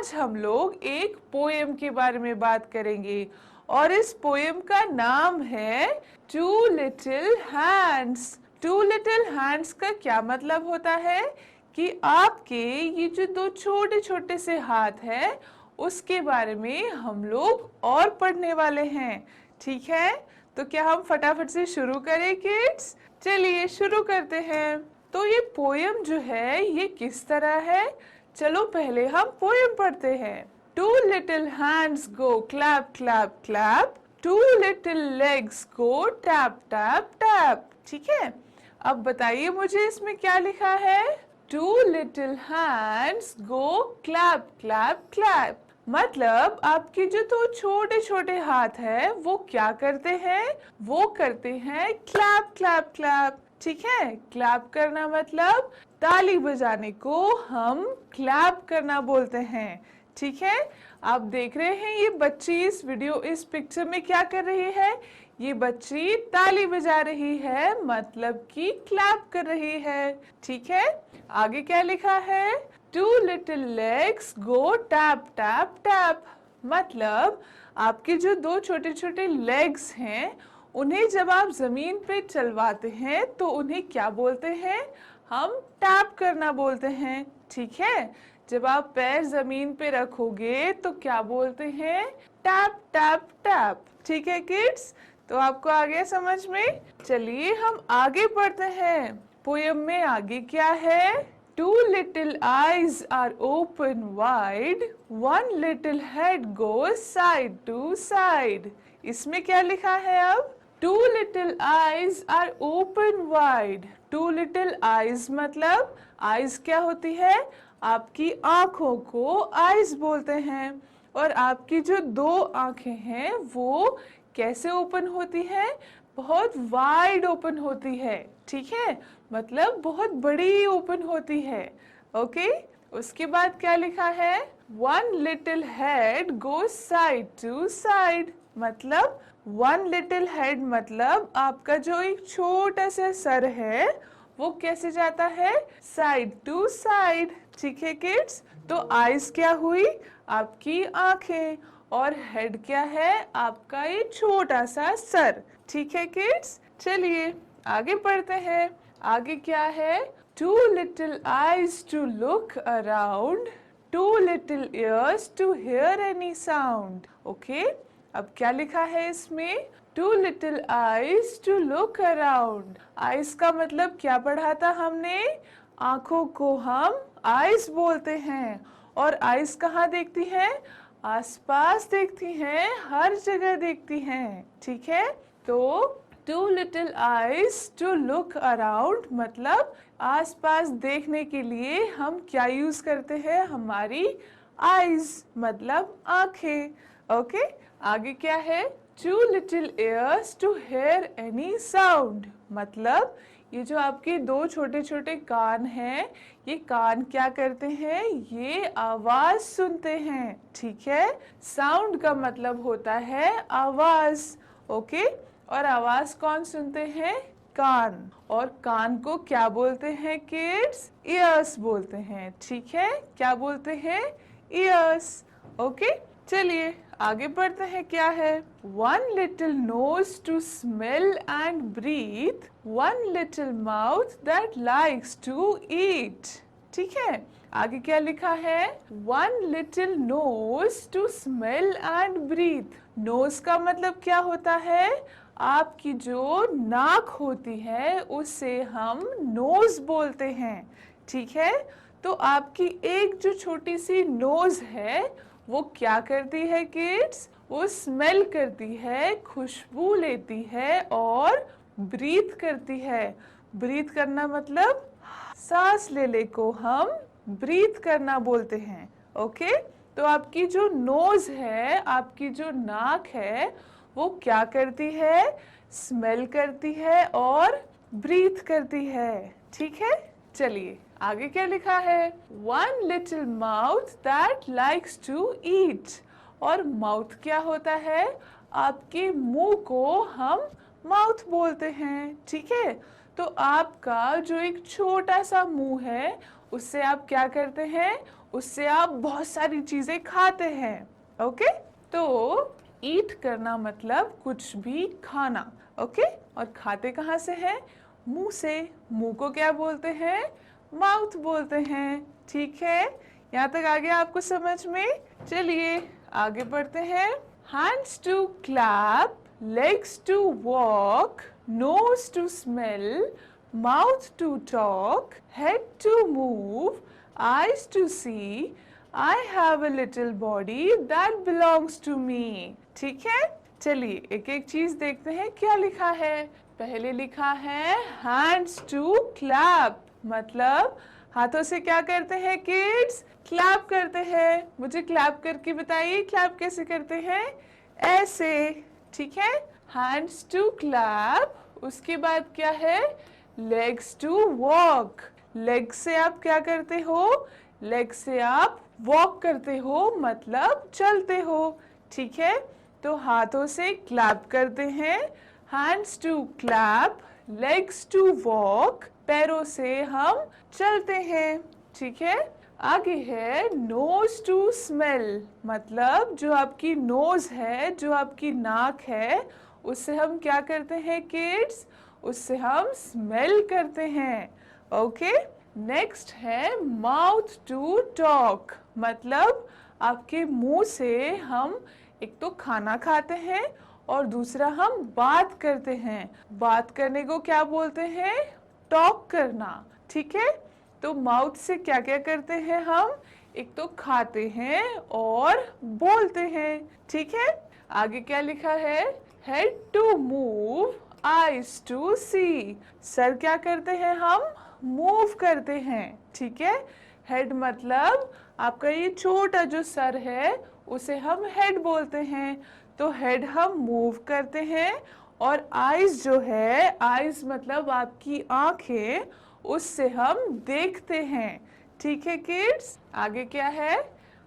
आज हम लोग एक पोएम के बारे में बात करेंगे और इस पोएम का नाम है two little hands. Two little hands का क्या मतलब होता है कि आपके ये जो दो छोटे छोटे से हाथ है उसके बारे में हम लोग और पढ़ने वाले हैं। ठीक है, तो क्या हम फटाफट से शुरू करें किड्स? चलिए शुरू करते हैं। तो ये पोएम जो है ये किस तरह है, चलो पहले हम पोएम पढ़ते हैं। Two little hands go clap clap clap, two little legs go tap tap tap. ठीक है, अब बताइए मुझे इसमें क्या लिखा है। Two little hands go clap clap clap, मतलब आपके जो दो छोटे छोटे हाथ है वो क्या करते हैं, वो करते हैं क्लैप क्लैप क्लैप। ठीक है, क्लैप करना मतलब ताली बजाने को हम क्लैप करना बोलते हैं। ठीक है, आप देख रहे हैं ये बच्ची इस पिक्चर में क्या कर रही है, ये बच्ची ताली बजा रही है मतलब कि क्लैप कर रही है। ठीक है, आगे क्या लिखा है, two little legs go tap tap tap, मतलब आपके जो दो छोटे छोटे लेग्स हैं उन्हें जब आप जमीन पे चलवाते हैं तो उन्हें क्या बोलते हैं, हम टैप करना बोलते हैं। ठीक है, जब आप पैर जमीन पे रखोगे तो क्या बोलते हैं, टैप टैप टैप। ठीक है किड्स, तो आपको आ गया समझ में? चलिए हम आगे पढ़ते हैं। पोयम में आगे क्या है, Two little eyes are open wide, one little head goes side to side. इसमें क्या लिखा है अब, Two little eyes are open wide. Two little eyes मतलब eyes क्या होती है, आपकी आँखों को eyes बोलते हैं और आपकी जो दो आँखें हैं वो कैसे ओपन होती है, बहुत वाइड ओपन होती है। ठीक है, मतलब बहुत बड़ी ओपन होती है। ओके, उसके बाद क्या लिखा है, one little head goes side to side, मतलब वन लिटिल हेड मतलब आपका जो एक छोटा सा सर है वो कैसे जाता है, साइड टू साइड। ठीक है किड्स, तो आईज क्या हुई, आपकी आंखें, और हेड क्या है, आपका ये छोटा सा सर। ठीक है किड्स, चलिए आगे पढ़ते हैं। आगे क्या है, two little eyes to look around, two little ears to hear any sound. Okay, अब क्या लिखा है इसमें, two little eyes to look around. Eyes का मतलब क्या पढ़ा था हमने, आंखों को हम आईज बोलते हैं और आईज कहाँ देखती हैं, आसपास देखती हैं, हर जगह देखती हैं। ठीक है, तो two little eyes to look around मतलब आसपास देखने के लिए हम क्या यूज करते हैं, हमारी आईज मतलब आंखें। ओके, आगे क्या है, two little ears to hear any sound, मतलब ये जो आपके दो छोटे छोटे कान हैं ये कान क्या करते हैं, ये आवाज सुनते हैं। ठीक है, साउंड का मतलब होता है आवाज। ओके, और आवाज कौन सुनते हैं, कान, और कान को क्या बोलते हैं किड्स, ईयर्स बोलते हैं। ठीक है, क्या बोलते हैं, ईयर्स। ओके, चलिए आगे बढ़ते हैं। क्या है, one little nose to smell and breathe, one little mouth that likes to eat. ठीक है, आगे क्या लिखा है, one little nose to smell and breathe. Nose का मतलब क्या होता है, आपकी जो नाक होती है उससे हम नोज बोलते हैं। ठीक है, तो आपकी एक जो छोटी सी नोज है वो क्या करती है किड्स, वो स्मेल करती है, खुशबू लेती है और ब्रीथ करती है। ब्रीथ करना मतलब सांस लेने को हम ब्रीथ करना बोलते हैं। ओके, तो आपकी जो नोज है, आपकी जो नाक है वो क्या करती है, स्मेल करती है और ब्रीथ करती है। ठीक है, चलिए आगे क्या लिखा है, one little mouth that likes to eat, और माउथ क्या होता है, आपके मुंह को हम माउथ बोलते हैं। ठीक है, तो आपका जो एक छोटा सा मुंह है उससे आप क्या करते हैं, उससे आप बहुत सारी चीजें खाते हैं। ओके, तो ईट करना मतलब कुछ भी खाना। ओके, और खाते कहाँ से हैं? मुंह से। मुंह को क्या बोलते हैं? माउथ बोलते हैं। ठीक है, यहाँ तक आ गया आपको समझ में? चलिए आगे बढ़ते हैं। Hands to clap, legs to walk, nose to smell, mouth to talk, head to move, eyes to see, I have a little body that belongs to me। ठीक है, चलिए एक एक चीज देखते हैं क्या लिखा है। पहले लिखा है hands to clap, मतलब हाथों से क्या करते हैं किड्स? क्लैप करते हैं। मुझे क्लैप करके बताइए, क्लैप कैसे करते हैं? ऐसे। ठीक है, हैंड्स टू क्लैप। उसके बाद क्या है? Legs to walk. लेग से आप क्या करते हो? लेग से आप वॉक करते हो, मतलब चलते हो। ठीक है, तो हाथों से क्लैप करते हैं, hands to clap, legs to walk, पैरों से हम चलते हैं। ठीक है, आगे है नोज टू स्मेल, मतलब जो आपकी नोज है, जो आपकी नाक है, उससे हम क्या करते हैं किड्स? उससे हम स्मेल करते हैं। ओके, नेक्स्ट है माउथ टू टॉक, मतलब आपके मुंह से हम एक तो खाना खाते हैं और दूसरा हम बात करते हैं। बात करने को क्या बोलते हैं? टॉक करना। ठीक है, तो माउथ से क्या क्या करते हैं हम? एक तो खाते हैं और बोलते हैं। ठीक है, आगे क्या लिखा है? Head to move, eyes to see, सर क्या करते हैं हम? मूव करते हैं। ठीक है, हेड मतलब आपका ये छोटा जो सर है उसे हम हेड बोलते हैं, तो हेड हम मूव करते हैं। और आईज जो है, आईज मतलब आपकी आंखें, उससे हम देखते हैं। ठीक है किड्स, आगे क्या है?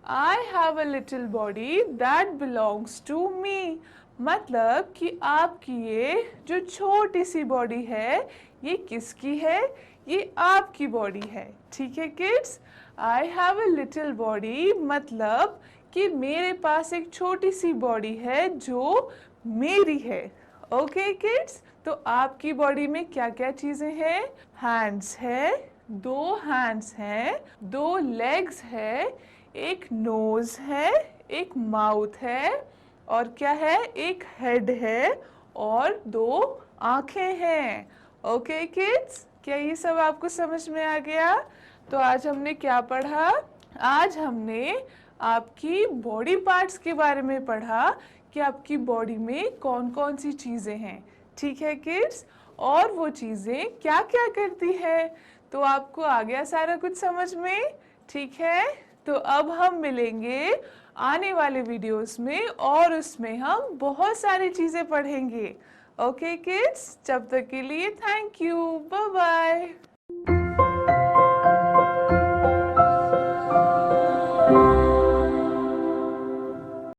I have a little body that belongs to me, मतलब कि आपकी ये जो छोटी सी बॉडी है ये किसकी है? ये आपकी बॉडी है। ठीक है kids, I have a little body मतलब कि मेरे पास एक छोटी सी बॉडी है जो मेरी है। ओके किड्स, तो आपकी बॉडी में क्या क्या चीजें हैं? हैंड्स है, 2 हैंड्स हैं, 2 लेग्स है, एक नोज है, एक माउथ है, और क्या है? एक हेड है और 2 आंखें हैं। ओके किड्स, क्या ये सब आपको समझ में आ गया? तो आज हमने क्या पढ़ा? आज हमने आपकी बॉडी पार्ट्स के बारे में पढ़ा कि आपकी बॉडी में कौन कौन सी चीजें हैं। ठीक है किड्स, और वो चीजें क्या क्या करती है। तो आपको आ गया सारा कुछ समझ में? ठीक है, तो अब हम मिलेंगे आने वाले वीडियोस में और उसमें हम बहुत सारी चीजें पढ़ेंगे। ओके किड्स, जब तक के लिए थैंक यू, बाय बाय।